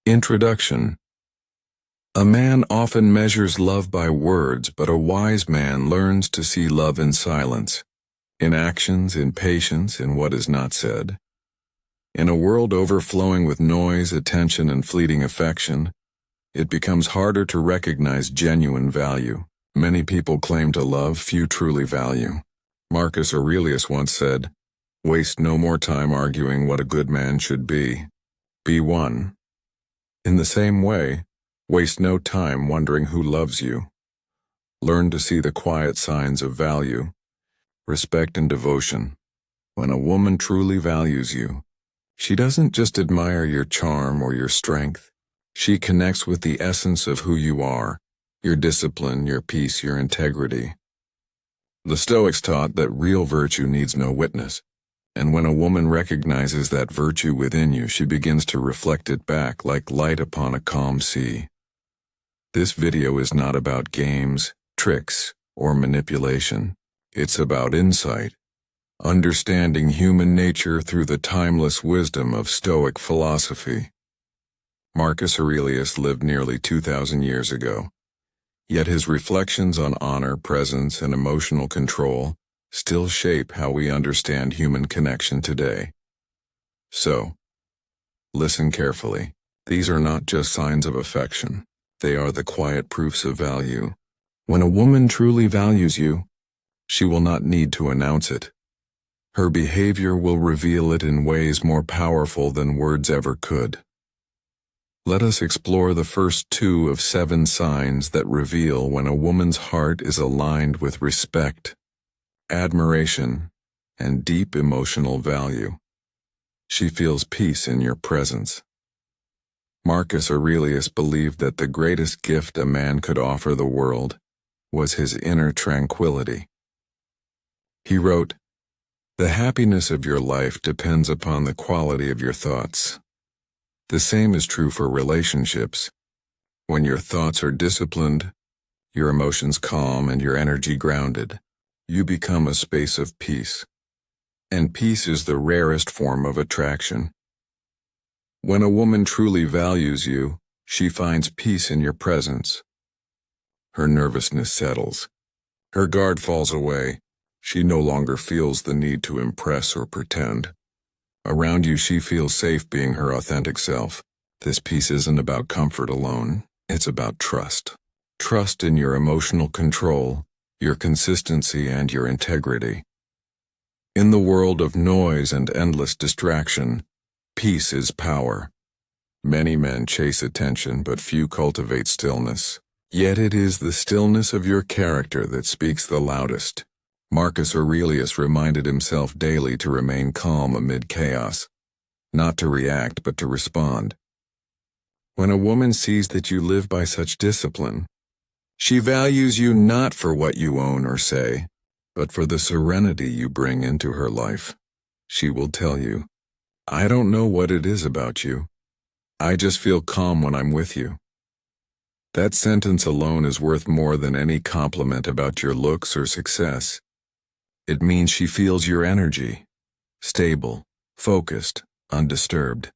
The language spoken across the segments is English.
Introduction. A man often measures love by words, but a wise man learns to see love in silence, in actions, in patience, in what is not said. In a world overflowing with noise, attention, and fleeting affection, it becomes harder to recognize genuine value. Many people claim to love, few truly value. Marcus Aurelius once said, "Waste no more time arguing what a good man should be. Be one." In the same way, waste no time wondering who loves you. Learn to see the quiet signs of value, respect and devotion. When a woman truly values you, she doesn't just admire your charm or your strength. She connects with the essence of who you are, your discipline, your peace, your integrity. The Stoics taught that real virtue needs no witness, and when a woman recognizes that virtue within you, she begins to reflect it back like light upon a calm sea. This video is not about games, tricks, or manipulation. It's about insight, understanding human nature through the timeless wisdom of Stoic philosophy. Marcus Aurelius lived nearly 2,000 years ago, yet his reflections on honor, presence, and emotional control still shape how we understand human connection today. So, listen carefully. These are not just signs of affection. They are the quiet proofs of value. When a woman truly values you, she will not need to announce it. Her behavior will reveal it in ways more powerful than words ever could. Let us explore the first 2 of 7 signs that reveal when a woman's heart is aligned with respect, admiration, and deep emotional value. She feels peace in your presence. Marcus Aurelius believed that the greatest gift a man could offer the world was his inner tranquility. He wrote, "The happiness of your life depends upon the quality of your thoughts. The same is true for relationships. When your thoughts are disciplined, your emotions calm, and your energy grounded, you become a space of peace. And peace is the rarest form of attraction. When a woman truly values you, she finds peace in your presence. Her nervousness settles. Her guard falls away. She no longer feels the need to impress or pretend. Around you, she feels safe being her authentic self. This peace isn't about comfort alone. It's about trust. Trust in your emotional control, your consistency, and your integrity. In the world of noise and endless distraction, peace is power. Many men chase attention, but few cultivate stillness. Yet it is the stillness of your character that speaks the loudest. Marcus Aurelius reminded himself daily to remain calm amid chaos, not to react but to respond. When a woman sees that you live by such discipline, she values you not for what you own or say, but for the serenity you bring into her life. She will tell you, "I don't know what it is about you. I just feel calm when I'm with you." That sentence alone is worth more than any compliment about your looks or success. It means she feels your energy, stable, focused, undisturbed.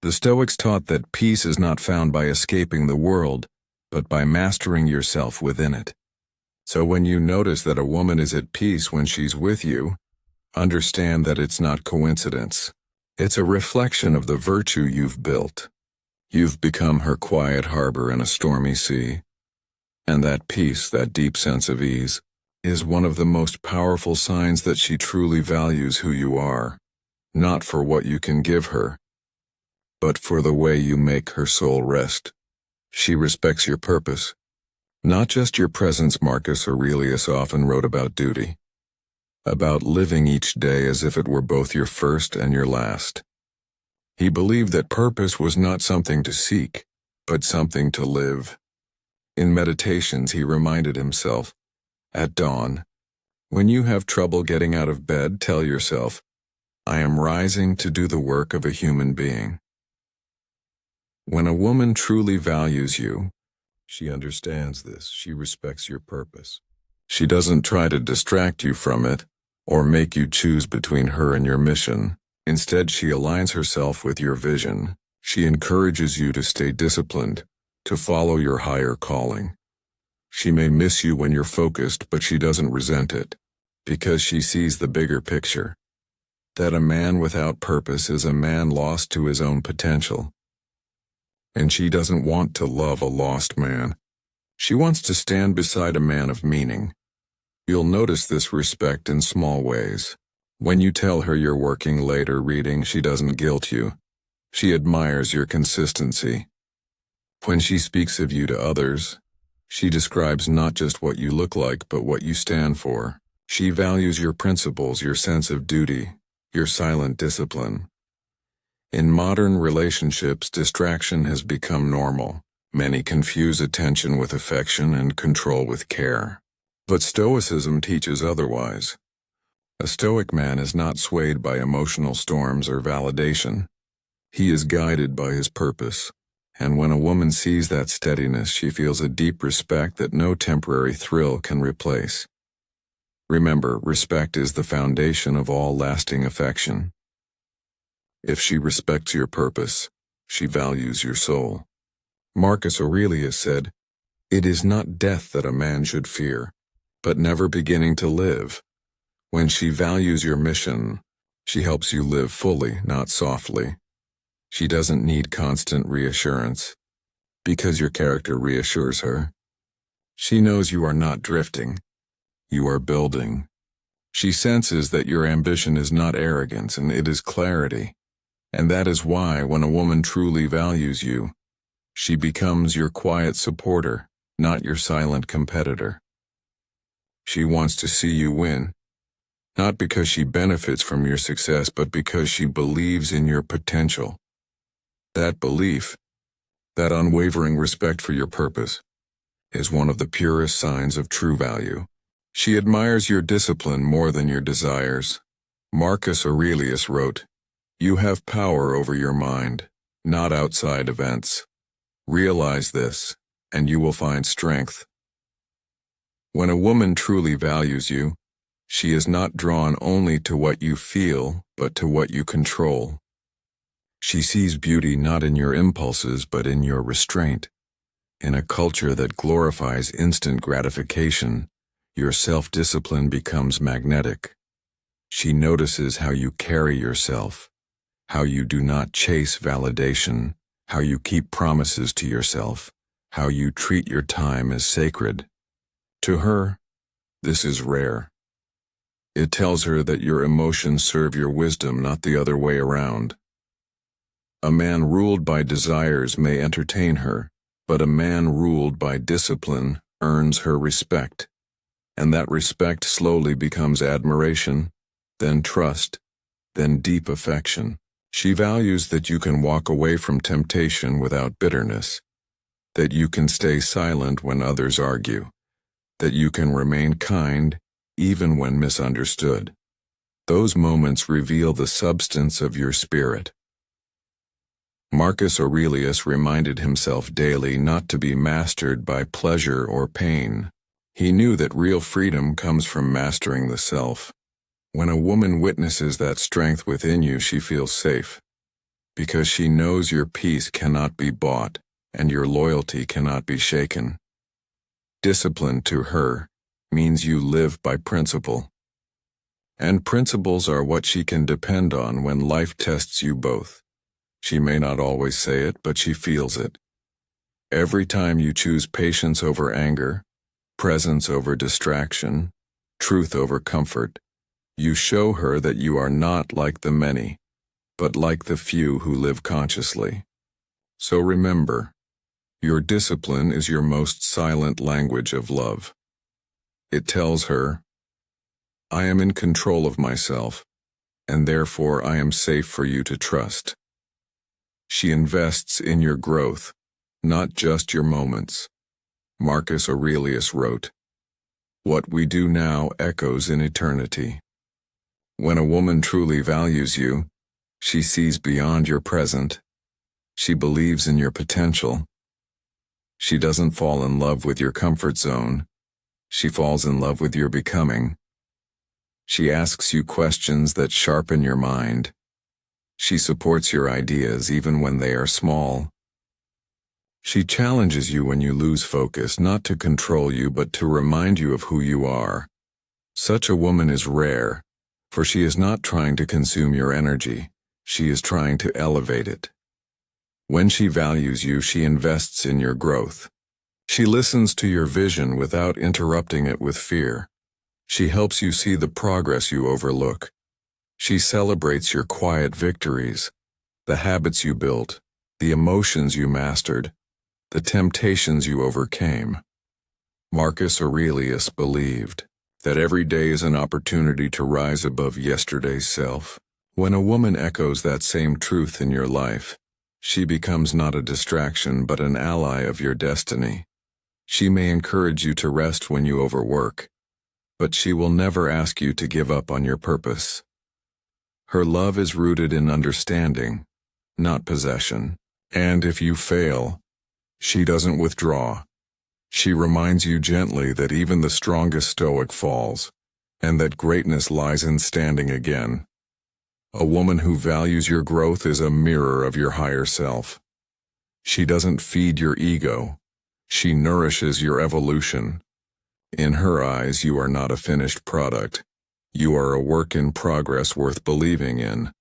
The Stoics taught that peace is not found by escaping the world, but by mastering yourself within it. So when you notice that a woman is at peace when she's with you, understand that it's not coincidence. It's a reflection of the virtue you've built. You've become her quiet harbor in a stormy sea. And that peace, that deep sense of ease, is one of the most powerful signs that she truly values who you are, not for what you can give her, but for the way you make her soul rest. She respects your purpose, not just your presence. Marcus Aurelius often wrote about duty, about living each day as if it were both your first and your last. He believed that purpose was not something to seek, but something to live. In meditations, he reminded himself, "At dawn, when you have trouble getting out of bed, tell yourself, 'I am rising to do the work of a human being.'" When a woman truly values you, she understands this. She respects your purpose. She doesn't try to distract you from it or make you choose between her and your mission. Instead, she aligns herself with your vision. She encourages you to stay disciplined, to follow your higher calling. She may miss you when you're focused, but she doesn't resent it, because she sees the bigger picture. That a man without purpose is a man lost to his own potential. And she doesn't want to love a lost man. She wants to stand beside a man of meaning. You'll notice this respect in small ways. When you tell her you're working late or reading, she doesn't guilt you. She admires your consistency. When she speaks of you to others, she describes not just what you look like, but what you stand for. She values your principles, your sense of duty, your silent discipline. In modern relationships, distraction has become normal. Many confuse attention with affection and control with care. But Stoicism teaches otherwise. A Stoic man is not swayed by emotional storms or validation. He is guided by his purpose. And when a woman sees that steadiness, she feels a deep respect that no temporary thrill can replace. Remember, respect is the foundation of all lasting affection. If she respects your purpose, she values your soul. Marcus Aurelius said, "It is not death that a man should fear, but never beginning to live." When she values your mission, she helps you live fully, not softly. She doesn't need constant reassurance, because your character reassures her. She knows you are not drifting. You are building. She senses that your ambition is not arrogance, and it is clarity. And that is why, when a woman truly values you, she becomes your quiet supporter, not your silent competitor. She wants to see you win, not because she benefits from your success, but because she believes in your potential. That belief, that unwavering respect for your purpose, is one of the purest signs of true value. She admires your discipline more than your desires. Marcus Aurelius wrote, "You have power over your mind, not outside events. Realize this, and you will find strength." When a woman truly values you, she is not drawn only to what you feel, but to what you control. She sees beauty not in your impulses, but in your restraint. In a culture that glorifies instant gratification, your self-discipline becomes magnetic. She notices how you carry yourself, how you do not chase validation, how you keep promises to yourself, how you treat your time as sacred. To her, this is rare. It tells her that your emotions serve your wisdom, not the other way around. A man ruled by desires may entertain her, but a man ruled by discipline earns her respect. And that respect slowly becomes admiration, then trust, then deep affection. She values that you can walk away from temptation without bitterness, that you can stay silent when others argue, that you can remain kind even when misunderstood. Those moments reveal the substance of your spirit. Marcus Aurelius reminded himself daily not to be mastered by pleasure or pain. He knew that real freedom comes from mastering the self. When a woman witnesses that strength within you, she feels safe, because she knows your peace cannot be bought and your loyalty cannot be shaken. Discipline to her means you live by principle. And principles are what she can depend on when life tests you both. She may not always say it, but she feels it. Every time you choose patience over anger, presence over distraction, truth over comfort, you show her that you are not like the many, but like the few who live consciously. So remember, your discipline is your most silent language of love. It tells her, "I am in control of myself, and therefore I am safe for you to trust." She invests in your growth, not just your moments. Marcus Aurelius wrote, "What we do now echoes in eternity." When a woman truly values you, she sees beyond your present. She believes in your potential. She doesn't fall in love with your comfort zone. She falls in love with your becoming. She asks you questions that sharpen your mind. She supports your ideas even when they are small. She challenges you when you lose focus, not to control you but to remind you of who you are. Such a woman is rare, for she is not trying to consume your energy, she is trying to elevate it. When she values you, she invests in your growth. She listens to your vision without interrupting it with fear. She helps you see the progress you overlook. She celebrates your quiet victories, the habits you built, the emotions you mastered, the temptations you overcame. Marcus Aurelius believed that every day is an opportunity to rise above yesterday's self. When a woman echoes that same truth in your life, she becomes not a distraction but an ally of your destiny. She may encourage you to rest when you overwork, but she will never ask you to give up on your purpose. Her love is rooted in understanding, not possession. And if you fail, she doesn't withdraw. She reminds you gently that even the strongest Stoic falls, and that greatness lies in standing again. A woman who values your growth is a mirror of your higher self. She doesn't feed your ego. She nourishes your evolution. In her eyes, you are not a finished product. You are a work in progress worth believing in.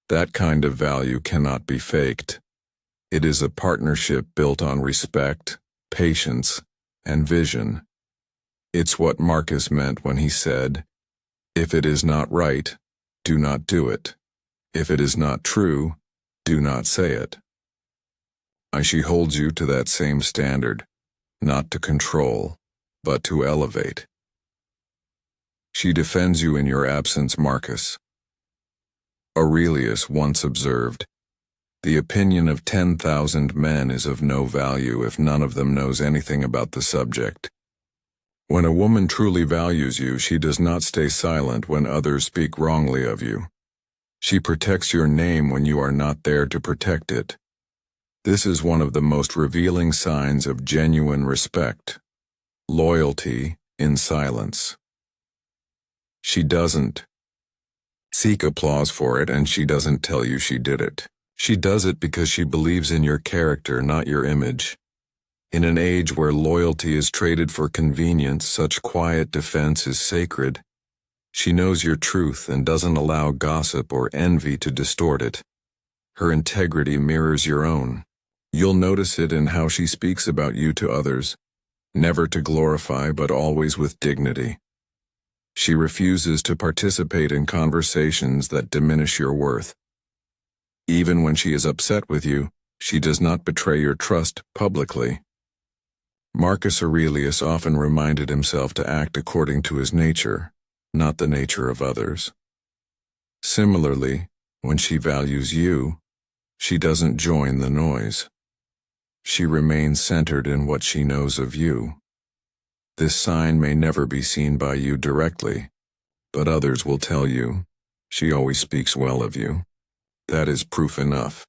That kind of value cannot be faked. It is a partnership built on respect, patience, and vision. It's what Marcus meant when he said, "If it is not right, do not do it. If it is not true, do not say it." She holds you to that same standard, not to control, but to elevate. She defends you in your absence, Marcus. Aurelius once observed, "The opinion of 10,000 men is of no value if none of them knows anything about the subject." When a woman truly values you, she does not stay silent when others speak wrongly of you. She protects your name when you are not there to protect it. This is one of the most revealing signs of genuine respect. Loyalty in silence. She doesn't seek applause for it, and she doesn't tell you she did it. She does it because she believes in your character, not your image. In an age where loyalty is traded for convenience, such quiet defense is sacred. She knows your truth and doesn't allow gossip or envy to distort it. Her integrity mirrors your own. You'll notice it in how she speaks about you to others, never to glorify but always with dignity. She refuses to participate in conversations that diminish your worth. Even when she is upset with you, she does not betray your trust publicly. Marcus Aurelius often reminded himself to act according to his nature, not the nature of others. Similarly, when she values you, she doesn't join the noise. She remains centered in what she knows of you. This sign may never be seen by you directly, but others will tell you, "She always speaks well of you." That is proof enough.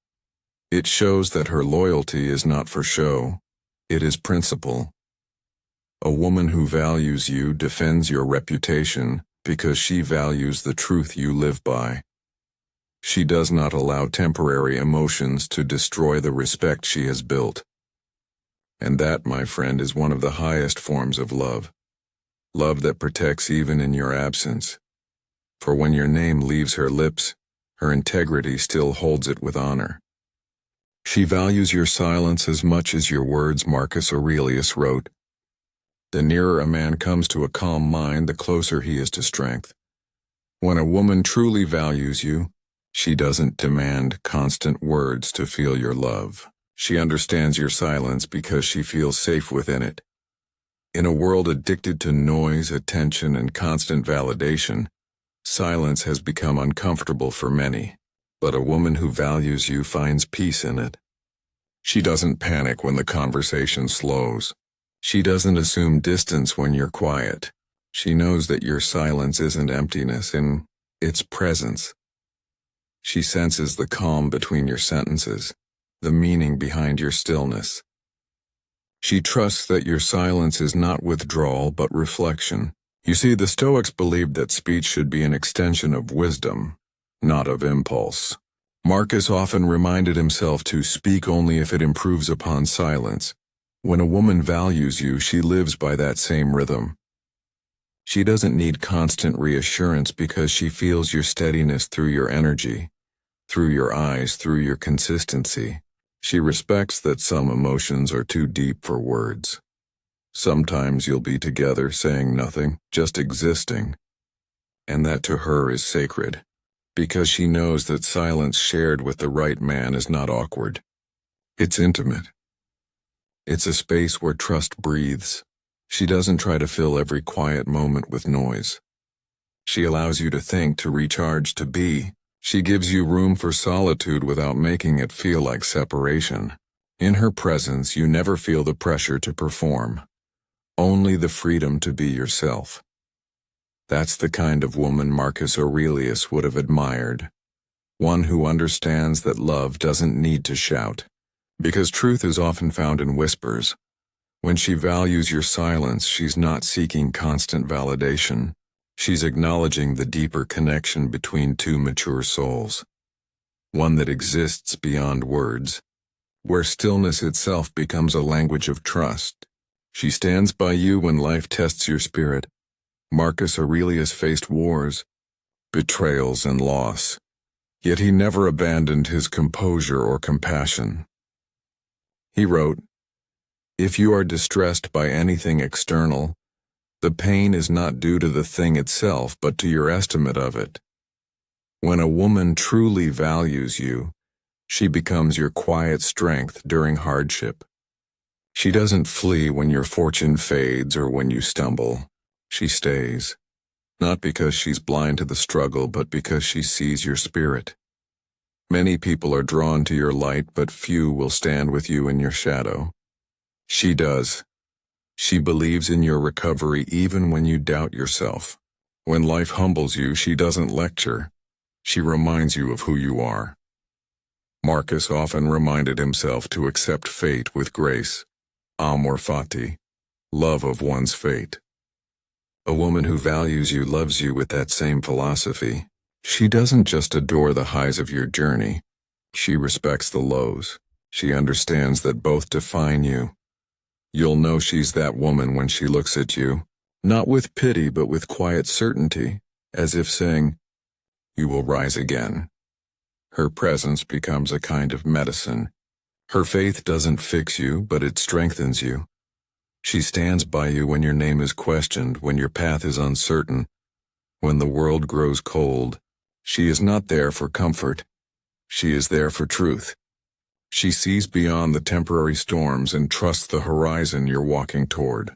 It shows that her loyalty is not for show, it is principle. A woman who values you defends your reputation because she values the truth you live by. She does not allow temporary emotions to destroy the respect she has built. And that, my friend, is one of the highest forms of love. Love that protects even in your absence. For when your name leaves her lips, her integrity still holds it with honor. She values your silence as much as your words, Marcus Aurelius wrote. The nearer a man comes to a calm mind, the closer he is to strength. When a woman truly values you, she doesn't demand constant words to feel your love. She understands your silence because she feels safe within it. In a world addicted to noise, attention, and constant validation, silence has become uncomfortable for many. But a woman who values you finds peace in it. She doesn't panic when the conversation slows. She doesn't assume distance when you're quiet. She knows that your silence isn't emptiness, it's presence. She senses the calm between your sentences, the meaning behind your stillness. She trusts that your silence is not withdrawal but reflection. You see, the Stoics believed that speech should be an extension of wisdom, not of impulse. Marcus often reminded himself to speak only if it improves upon silence. When a woman values you, she lives by that same rhythm. She doesn't need constant reassurance because she feels your steadiness through your energy, through your eyes, through your consistency. She respects that some emotions are too deep for words. Sometimes you'll be together saying nothing, just existing. And that to her is sacred, because she knows that silence shared with the right man is not awkward. It's intimate. It's a space where trust breathes. She doesn't try to fill every quiet moment with noise. She allows you to think, to recharge, to be. She gives you room for solitude without making it feel like separation. In her presence, you never feel the pressure to perform, only the freedom to be yourself. That's the kind of woman Marcus Aurelius would have admired. One who understands that love doesn't need to shout, because truth is often found in whispers. When she values your silence, she's not seeking constant validation. She's acknowledging the deeper connection between two mature souls, one that exists beyond words, where stillness itself becomes a language of trust. She stands by you when life tests your spirit. Marcus Aurelius faced wars, betrayals, and loss, yet he never abandoned his composure or compassion. He wrote, "If you are distressed by anything external, the pain is not due to the thing itself, but to your estimate of it. When a woman truly values you, she becomes your quiet strength during hardship. She doesn't flee when your fortune fades or when you stumble. She stays, not because she's blind to the struggle, but because she sees your spirit. Many people are drawn to your light, but few will stand with you in your shadow. She does. She believes in your recovery even when you doubt yourself. When life humbles you, she doesn't lecture. She reminds you of who you are." Marcus often reminded himself to accept fate with grace. Amor fati, love of one's fate. A woman who values you loves you with that same philosophy. She doesn't just adore the highs of your journey. She respects the lows. She understands that both define you. You'll know she's that woman when she looks at you, not with pity but with quiet certainty, as if saying, "You will rise again." Her presence becomes a kind of medicine. Her faith doesn't fix you, but it strengthens you. She stands by you when your name is questioned, when your path is uncertain, when the world grows cold. She is not there for comfort. She is there for truth. She sees beyond the temporary storms and trusts the horizon you're walking toward.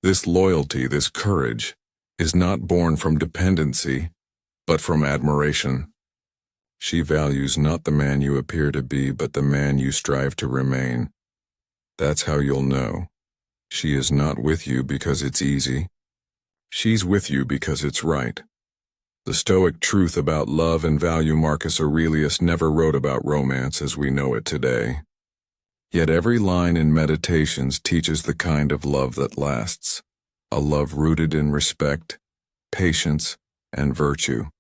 This loyalty, this courage, is not born from dependency, but from admiration. She values not the man you appear to be, but the man you strive to remain. That's how you'll know. She is not with you because it's easy. She's with you because it's right. The Stoic truth about love and value. Marcus Aurelius never wrote about romance as we know it today. Yet every line in Meditations teaches the kind of love that lasts, a love rooted in respect, patience, and virtue.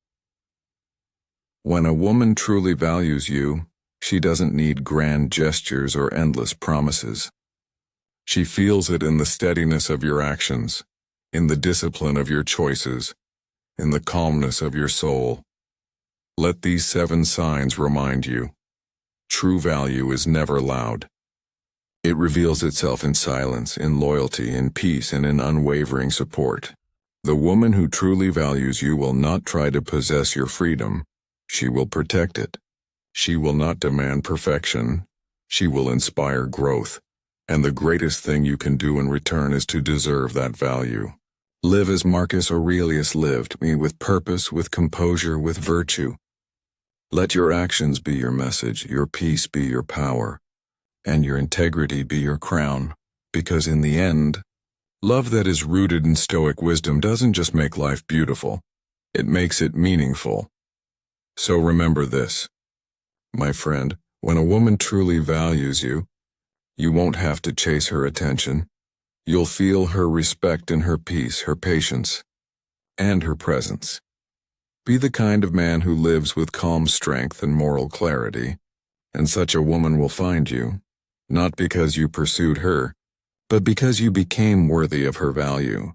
When a woman truly values you, she doesn't need grand gestures or endless promises. She feels it in the steadiness of your actions, in the discipline of your choices, in the calmness of your soul. Let these 7 signs remind you. True value is never loud. It reveals itself in silence, in loyalty, in peace, and in unwavering support. The woman who truly values you will not try to possess your freedom. She will protect it. She will not demand perfection. She will inspire growth. And the greatest thing you can do in return is to deserve that value. Live as Marcus Aurelius lived, with purpose, with composure, with virtue. Let your actions be your message, your peace be your power, and your integrity be your crown, because in the end, love that is rooted in Stoic wisdom doesn't just make life beautiful, it makes it meaningful. So remember this, my friend, when a woman truly values you, you won't have to chase her attention. You'll feel her respect and her peace, her patience, and her presence. Be the kind of man who lives with calm strength and moral clarity, and such a woman will find you, not because you pursued her, but because you became worthy of her value.